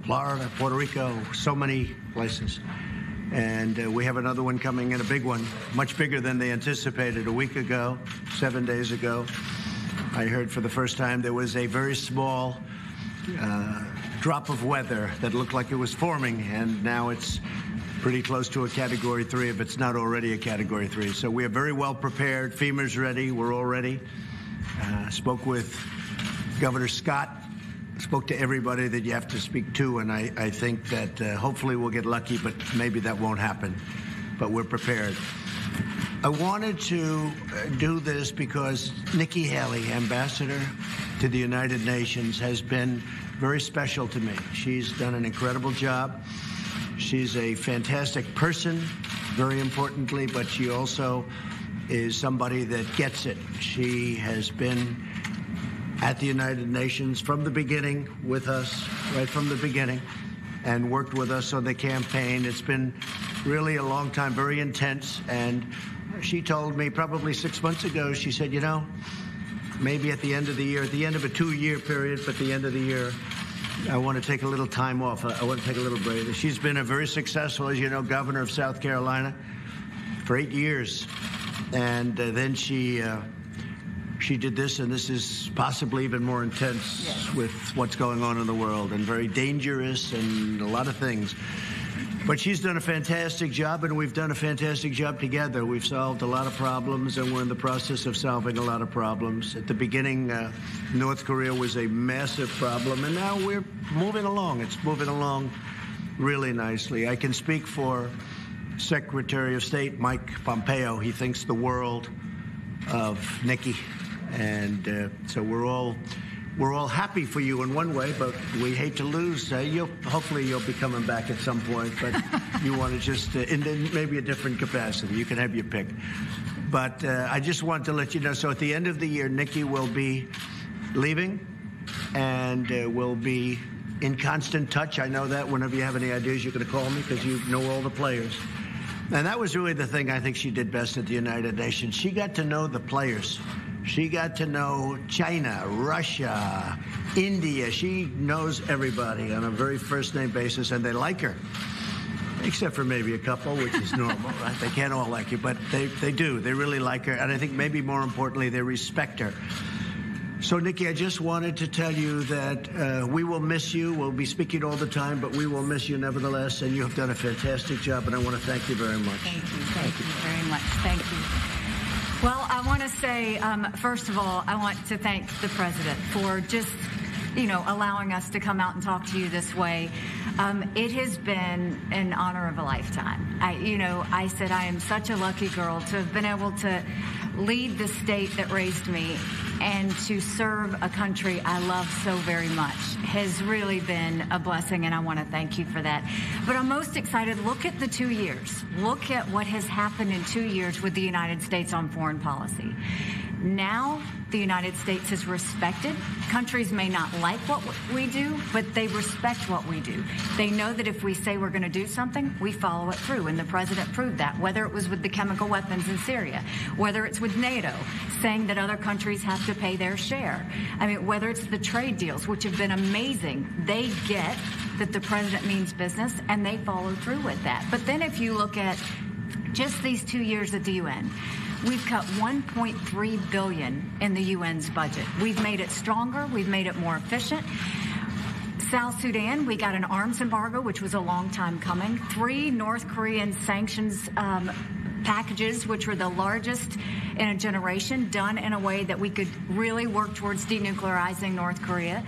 Florida, Puerto Rico, so many places. And we have another one coming in, a big one, much bigger than they anticipated a week ago, 7 days ago. I heard for the first time there was a very small drop of weather that looked like it was forming, and now it's pretty close to a Category 3 if it's not already a Category 3. So we are very well prepared. FEMA's ready. We're all ready. Spoke with Governor Scott. Spoke to everybody that you have to speak to, and I think that hopefully we'll get lucky, but maybe that won't happen. But we're prepared. I wanted to do this because Nikki Haley, Ambassador to the United Nations, has been very special to me. She's done an incredible job. She's a fantastic person, very importantly, but she also is somebody that gets it. She has been at the United Nations from the beginning with us, right from the beginning, and worked with us on the campaign. It's been really a long time, very intense, and she told me probably 6 months ago, she said, you know, maybe at the end of the year, at the end of a 2-year period, but the end of the year, I want to take a little time off. I want to take a little break. She's been a very successful, as you know, governor of South Carolina for 8 years. And then she did this, and this is possibly even more intense with what's going on in the world, and very dangerous and a lot of things. But she's done a fantastic job, and we've done a fantastic job together. We've solved a lot of problems, and we're in the process of solving a lot of problems. At the beginning, North Korea was a massive problem, and now we're moving along. It's moving along really nicely. I can speak for Secretary of State Mike Pompeo. He thinks the world of Nikki, and so we're all happy for you in one way, but we hate to lose. Hopefully you'll be coming back at some point, but you want to just, in maybe a different capacity. You can have your pick. But I just want to let you know, so at the end of the year, Nikki will be leaving, and we'll be in constant touch. I know that whenever you have any ideas, you're going to call me because you know all the players. And that was really the thing I think she did best at the United Nations. She got to know the players. She got to know China, Russia, India. She knows everybody on a very first-name basis, and they like her, except for maybe a couple, which is normal, right? They can't all like you, but they do. They really like her, and I think maybe more importantly, they respect her. So, Nikki, I just wanted to tell you that we will miss you. We'll be speaking all the time, but we will miss you nevertheless, and you have done a fantastic job, and I want to thank you very much. Thank you very much. Thank you. Well, I want to say, first of all, I want to thank the president for just, allowing us to come out and talk to you this way. It has been an honor of a lifetime. I said I am such a lucky girl to have been able to lead the state that raised me and to serve a country I love so very much has really been a blessing, and I want to thank you for that. But I'm most excited. Look at the 2 years. Look at what has happened in 2 years with the United States on foreign policy. Now the United States is respected. Countries may not like what we do, but they respect what we do. They know that if we say we're going to do something, we follow it through, and the president proved that, whether it was with the chemical weapons in Syria, whether it's with NATO, saying that other countries have to pay their share. I mean, whether it's the trade deals, which have been amazing. They get that the president means business, and they follow through with that. But then if you look at just these 2 years at the UN, we've cut $1.3 billion in the UN's budget. We've made it stronger. We've made it more efficient. South Sudan, we got an arms embargo, which was a long time coming. 3 North Korean sanctions packages, which were the largest in a generation, done in a way that we could really work towards denuclearizing North Korea.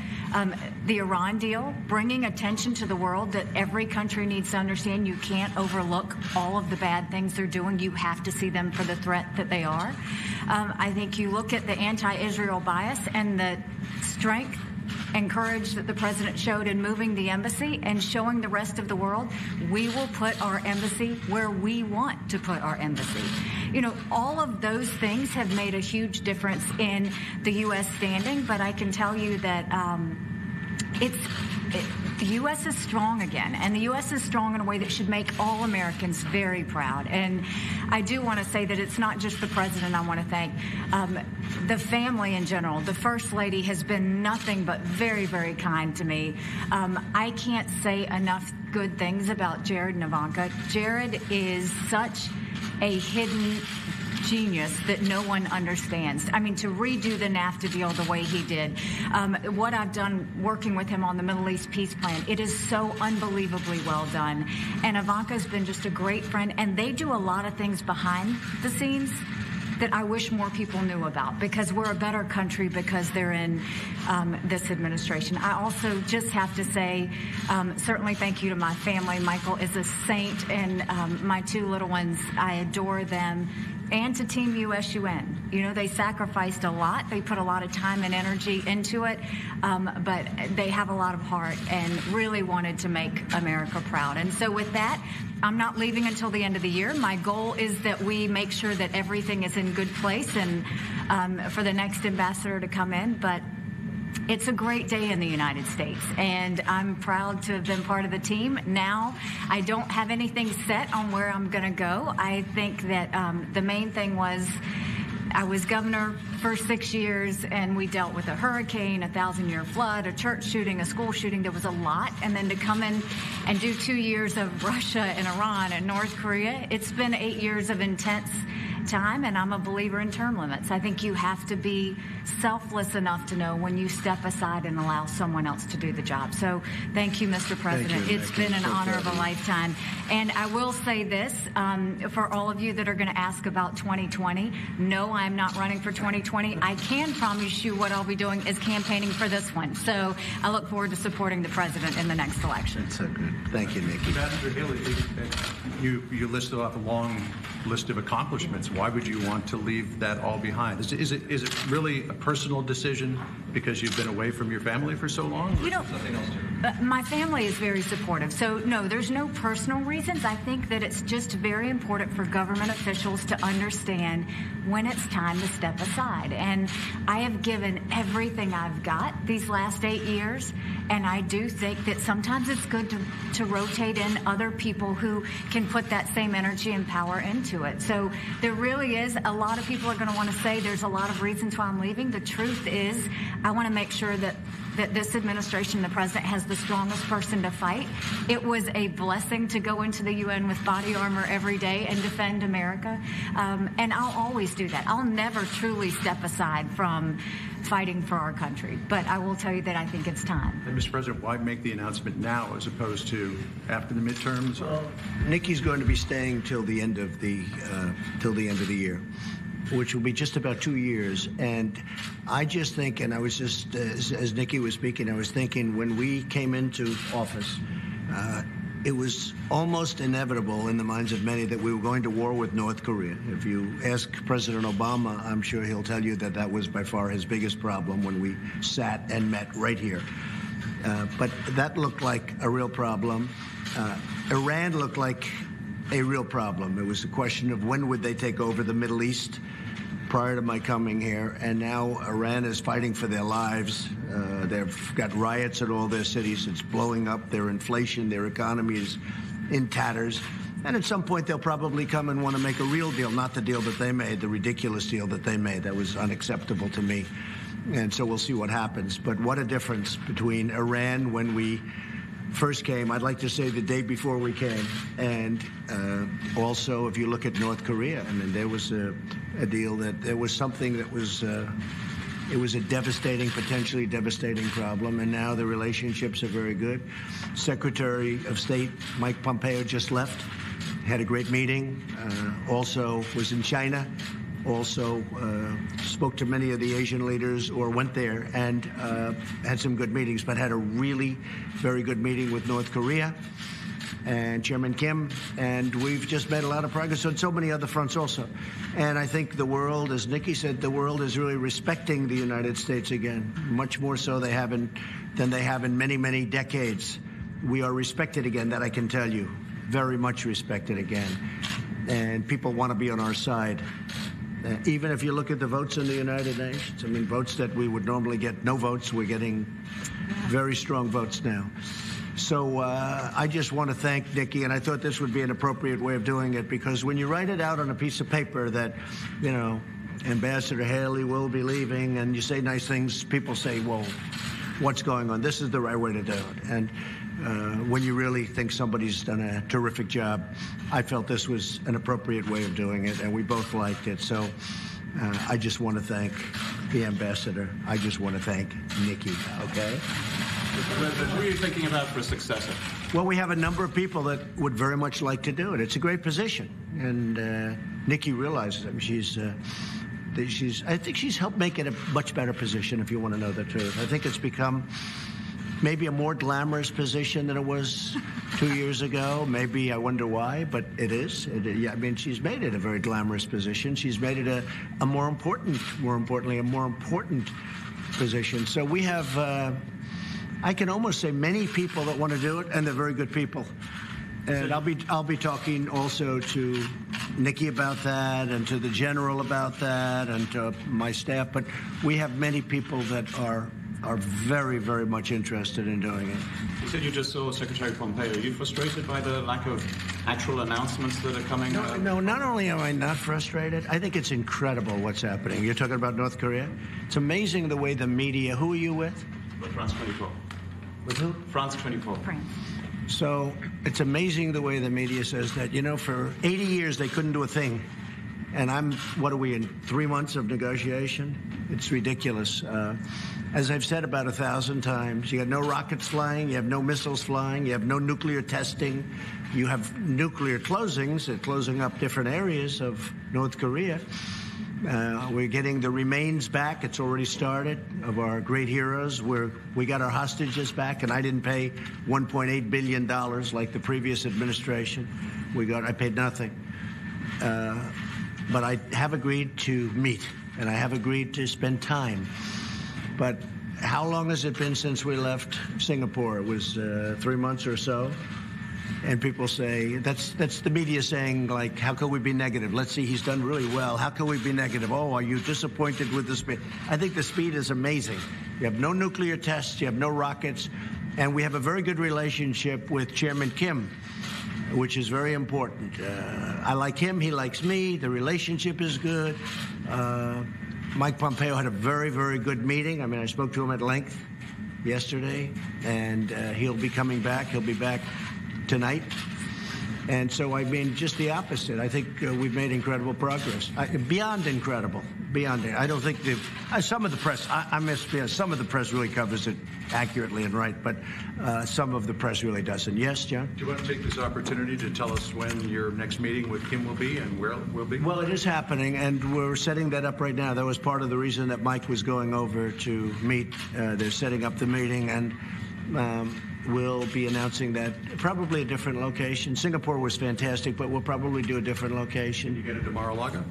The Iran deal, bringing attention to the world that every country needs to understand you can't overlook all of the bad things they're doing. You have to see them for the threat that they are. I think you look at the anti-Israel bias and the strength and courage that the president showed in moving the embassy and showing the rest of the world we will put our embassy where we want to put our embassy. All of those things have made a huge difference in the U.S. standing, but I can tell you that the U.S. is strong again, and the U.S. is strong in a way that should make all Americans very proud. And I do want to say that it's not just the president I want to thank. The family in general. The First Lady has been nothing but very, very kind to me. I can't say enough good things about Jared and Ivanka. Jared is such a hidden genius that no one understands. I mean, to redo the NAFTA deal the way he did, what I've done working with him on the Middle East peace plan, it is so unbelievably well done. And Ivanka's been just a great friend, and they do a lot of things behind the scenes that I wish more people knew about, because we're a better country because they're in this administration. I also just have to say, certainly thank you to my family. Michael is a saint, and my two little ones, I adore them. And to Team USUN. You know, they sacrificed a lot. They put a lot of time and energy into it, but they have a lot of heart and really wanted to make America proud. And so with that, I'm not leaving until the end of the year. My goal is that we make sure that everything is in good place and for the next ambassador to come in. But it's a great day in the United States, and I'm proud to have been part of the team. Now, I don't have anything set on where I'm going to go. I think that the main thing was I was governor for 6 years, and we dealt with a hurricane, a 1,000-year flood, a church shooting, a school shooting. There was a lot. And then to come in and do 2 years of Russia and Iran and North Korea, it's been 8 years of intense time, and I'm a believer in term limits. I think you have to be selfless enough to know when you step aside and allow someone else to do the job. So thank you, Mr. President. It's been an honor of a lifetime. And I will say this, for all of you that are going to ask about 2020, no, I'm not running for 2020. I can promise you what I'll be doing is campaigning for this one. So I look forward to supporting the president in the next election. That's so good. Thank you, Nikki. Ambassador Haley, you listed off a long list of accomplishments. Why would you want to leave that all behind? Is it really a personal decision because you've been away from your family for so long? You know, something else too? My family is very supportive. So, no, there's no personal reasons. I think that it's just very important for government officials to understand when it's time to step aside. And I have given everything I've got these last 8 years. And I do think that sometimes it's good to rotate in other people who can put that same energy and power into it. So there really is a lot of people are going to want to say there's a lot of reasons why I'm leaving. The truth is I want to make sure that this administration, the president, has the strongest person to fight. It was a blessing to go into the UN with body armor every day and defend America. And I'll always do that. I'll never truly step aside from fighting for our country. But I will tell you that I think it's time. And Mr. President, why make the announcement now as opposed to after the midterms? Well, Nikki's going to be staying till the end of the year, which will be just about 2 years. And I just think, and I was just, as Nikki was speaking, I was thinking when we came into office, it was almost inevitable in the minds of many that we were going to war with North Korea. If you ask President Obama, I'm sure he'll tell you that that was by far his biggest problem when we sat and met right here. But that looked like a real problem. Iran looked like a real problem. It was a question of when would they take over the Middle East prior to my coming here, and now Iran is fighting for their lives. They've got riots in all their cities. It's blowing up. Their inflation, their economy is in tatters. And at some point, they'll probably come and want to make a real deal, not the deal that they made, the ridiculous deal that they made. That was unacceptable to me. And so we'll see what happens. But what a difference between Iran when we first came, I'd like to say the day before we came, and also if you look at North Korea, I mean, there was a deal that there was something that was, it was a devastating, potentially devastating problem, and now the relationships are very good. Secretary of State Mike Pompeo just left, had a great meeting, also was in China, also spoke to many of the Asian leaders or went there and had some good meetings, but had a really very good meeting with North Korea and Chairman Kim, and we've just made a lot of progress on so many other fronts also. And I think the world, as Nikki said, the world is really respecting the United States again, much more so than they have in many, many decades. We are respected again, that I can tell you, very much respected again. And people want to be on our side. Even if you look at the votes in the United Nations, I mean, votes that we would normally get no votes, we're getting very strong votes now. So I just want to thank Nikki, and I thought this would be an appropriate way of doing it, because when you write it out on a piece of paper that, you know, Ambassador Haley will be leaving, and you say nice things, people say, well, what's going on? This is the right way to do it. And when you really think somebody's done a terrific job, I felt this was an appropriate way of doing it, and we both liked it. So I just want to thank the ambassador. I just want to thank Nikki, okay? Who are you thinking about for a successor? Well, we have a number of people that would very much like to do it. It's a great position, and Nikki realizes it. I think she's helped make it a much better position, if you want to know the truth. I think it's become maybe a more glamorous position than it was 2 years ago. Maybe I wonder why, but it is. I mean, she's made it a very glamorous position. She's made it a more importantly, a more important position. So we have, I can almost say, many people that want to do it, and they're very good people. And I'll be talking also to Nikki about that, and to the general about that, and to my staff. But we have many people that are very, very much interested in doing it. You said you just saw Secretary Pompeo. Are you frustrated by the lack of actual announcements that are coming? No, not only am I not frustrated, I think it's incredible what's happening. You're talking about North Korea? It's amazing the way the media... Who are you with? With France 24. With who? France 24. France. So it's amazing the way the media says that, you know, for 80 years they couldn't do a thing. And what are we, in 3 months of negotiation? It's ridiculous. As I've said about 1,000 times, you have no rockets flying, you have no missiles flying, you have no nuclear testing, you have nuclear closings, closing up different areas of North Korea. We're getting the remains back. It's already started, of our great heroes. We got our hostages back, and I didn't pay $1.8 billion like the previous administration. I paid nothing. But I have agreed to meet, and I have agreed to spend time. But how long has it been since we left Singapore? It was 3 months or so. And people say, that's the media saying, like, how could we be negative? Let's see, he's done really well. How can we be negative? Oh, are you disappointed with the speed? I think the speed is amazing. You have no nuclear tests, you have no rockets, and we have a very good relationship with Chairman Kim, which is very important. I like him, he likes me, the relationship is good. Mike Pompeo had a very, very good meeting. I mean, I spoke to him at length yesterday, and he'll be coming back. He'll be back tonight. And so, I mean, just the opposite. I think we've made incredible progress. Beyond incredible. Beyond it. I don't think some of the press, I must be, some of the press really covers it accurately and right, but some of the press really doesn't. Yes, John? Do you want to take this opportunity to tell us when your next meeting with Kim will be and where it will be? Well, it is happening, and we're setting that up right now. That was part of the reason that Mike was going over to meet. They're setting up the meeting, and we'll be announcing that probably a different location. Singapore was fantastic, but we'll probably do a different location. You get it to Mar-a-Lago?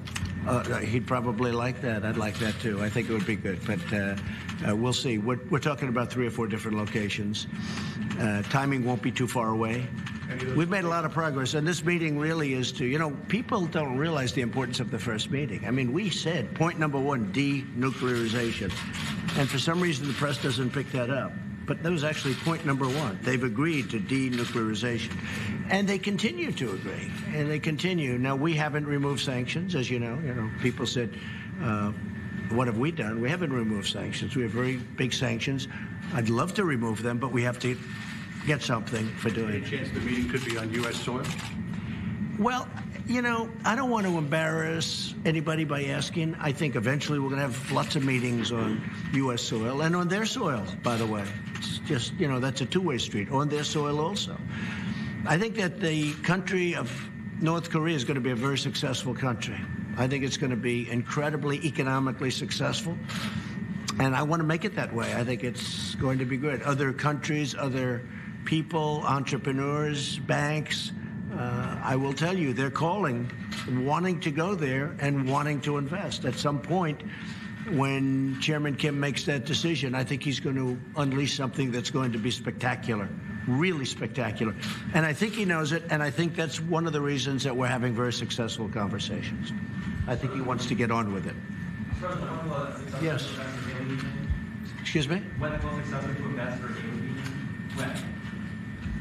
He'd probably like that. I'd like that, too. I think it would be good. But we'll see. We're talking about 3 or 4 different locations. Timing won't be too far away. We've made a lot of progress. And this meeting really is to, you know, people don't realize the importance of the first meeting. I mean, we said point number 1, denuclearization. And for some reason, the press doesn't pick that up. But that was actually point number 1. They've agreed to denuclearization. And they continue to agree. And they continue. Now, we haven't removed sanctions, as you know. You know, people said, what have we done? We haven't removed sanctions. We have very big sanctions. I'd love to remove them, but we have to get something for doing it. Any chance the meeting could be on U.S. soil? Well, you know, I don't want to embarrass anybody by asking. I think eventually we're going to have lots of meetings on U.S. soil and on their soil, by the way. It's just, you know, that's a two-way street, on their soil also. I think that the country of North Korea is going to be a very successful country. I think it's going to be incredibly economically successful, and I want to make it that way. I think it's going to be good. Other countries, other people, entrepreneurs, banks, I will tell you, they're calling, wanting to go there and wanting to invest. At some point, when Chairman Kim makes that decision, I think he's going to unleash something that's going to be spectacular, really spectacular. And I think he knows it, and I think that's one of the reasons that we're having very successful conversations. I think he wants to get on with it. Yes. Excuse me? When will successor to Ambassador Haley be? When?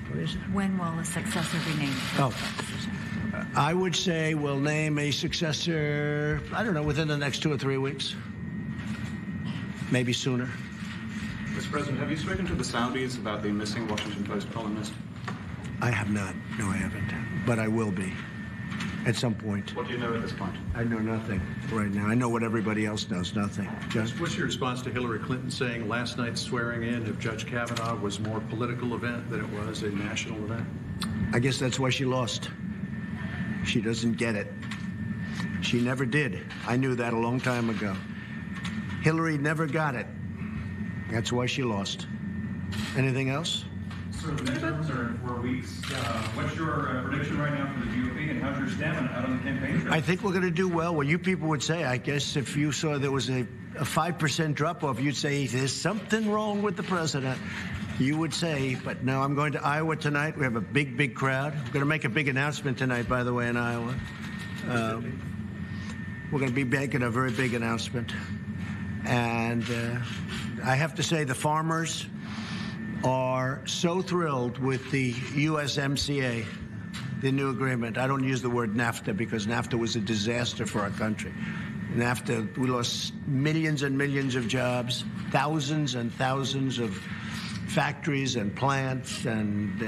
What is it? When will a successor be named? Oh, I would say we'll name a successor, I don't know, within the next 2 or 3 weeks. Maybe sooner. Mr. President, have you spoken to the Saudis about the missing Washington Post columnist? I have not. No, I haven't. But I will be at some point. What do you know at this point? I know nothing right now. I know what everybody else knows, nothing. Just What's your response to Hillary Clinton saying last night's swearing in of Judge Kavanaugh was more a political event than it was a national event? I guess that's why she lost. She doesn't get it. She never did. I knew that a long time ago. Hillary never got it. That's why she lost. Anything else? So the midterms are in 4 weeks. What's your prediction right now for the GOP, and how's your stamina out on the campaign trail? I think we're going to do well. Well, you people would say, I guess, if you saw there was a 5% drop-off, you'd say there's something wrong with the president. You would say, but no, I'm going to Iowa tonight. We have a big, big crowd. We're going to make a big announcement tonight, by the way, in Iowa. We're going to be making a very big announcement. And I have to say the farmers are so thrilled with the USMCA, the new agreement. I don't use the word NAFTA because NAFTA was a disaster for our country. NAFTA, we lost millions and millions of jobs, thousands and thousands of factories and plants, and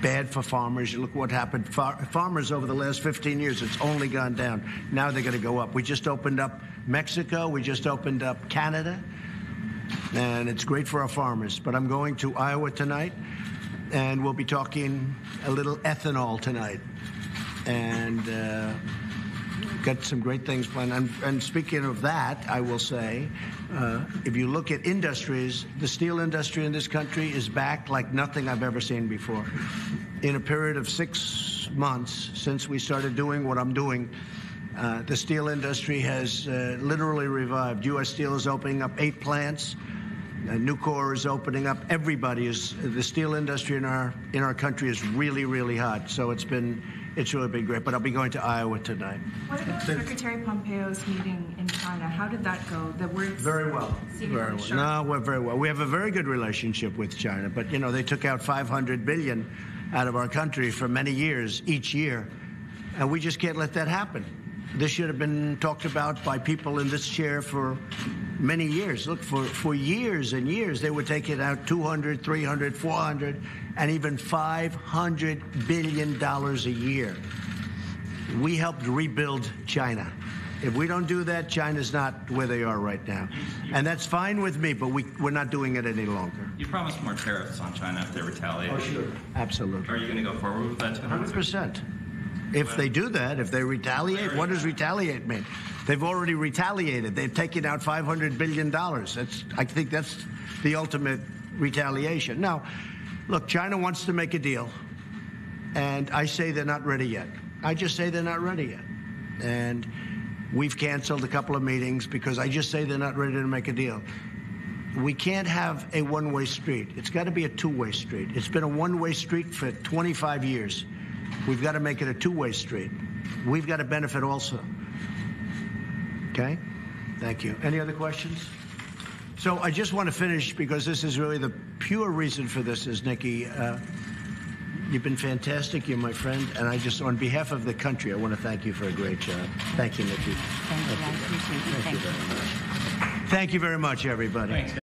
bad for farmers. You look what happened. Farmers over the last 15 years, it's only gone down. Now they're going to go up. We just opened up Mexico. We just opened up Canada. And it's great for our farmers. But I'm going to Iowa tonight, and we'll be talking a little ethanol tonight. And got some great things planned. And speaking of that, I will say, if you look at industries, the steel industry in this country is back like nothing I've ever seen before. In a period of 6 months since we started doing what I'm doing, the steel industry has literally revived. U.S. Steel is opening up 8 plants. Nucor is opening up. The steel industry in our country is really, really hot. So it's really been great. But I'll be going to Iowa tonight. What about Secretary Pompeo's meeting in China? How did that go? Very well. Very well. No, we're very well. We have a very good relationship with China. But, you know, they took out $500 billion out of our country for many years, each year. And we just can't let that happen. This should have been talked about by people in this chair for many years. Look, for years and years, they were taking out $200, $300, $400, and even $500 billion a year. We helped rebuild China. If we don't do that, China's not where they are right now. And that's fine with me, but we're not doing it any longer. You promised more tariffs on China if they retaliate. Oh, sure. Absolutely. Are you going to go forward with that? 100%. If they do that, if they retaliate, what does retaliate mean? They've already retaliated. They've taken out $500 billion. I think that's the ultimate retaliation. Now, look, China wants to make a deal, and I say they're not ready yet. I just say they're not ready yet. And we've canceled a couple of meetings because I just say they're not ready to make a deal. We can't have a one-way street. It's got to be a two-way street. It's been a one-way street for 25 years. We've got to make it a two-way street. We've got to benefit also. Okay? Thank you. Any other questions? So I just want to finish because this is really the pure reason for this is, Nikki, you've been fantastic. You're my friend. And I just, on behalf of the country, I want to thank you for a great job. Thank you, Nikki. Thank you. I appreciate it. Thank you. Thank you very much, everybody. Thanks.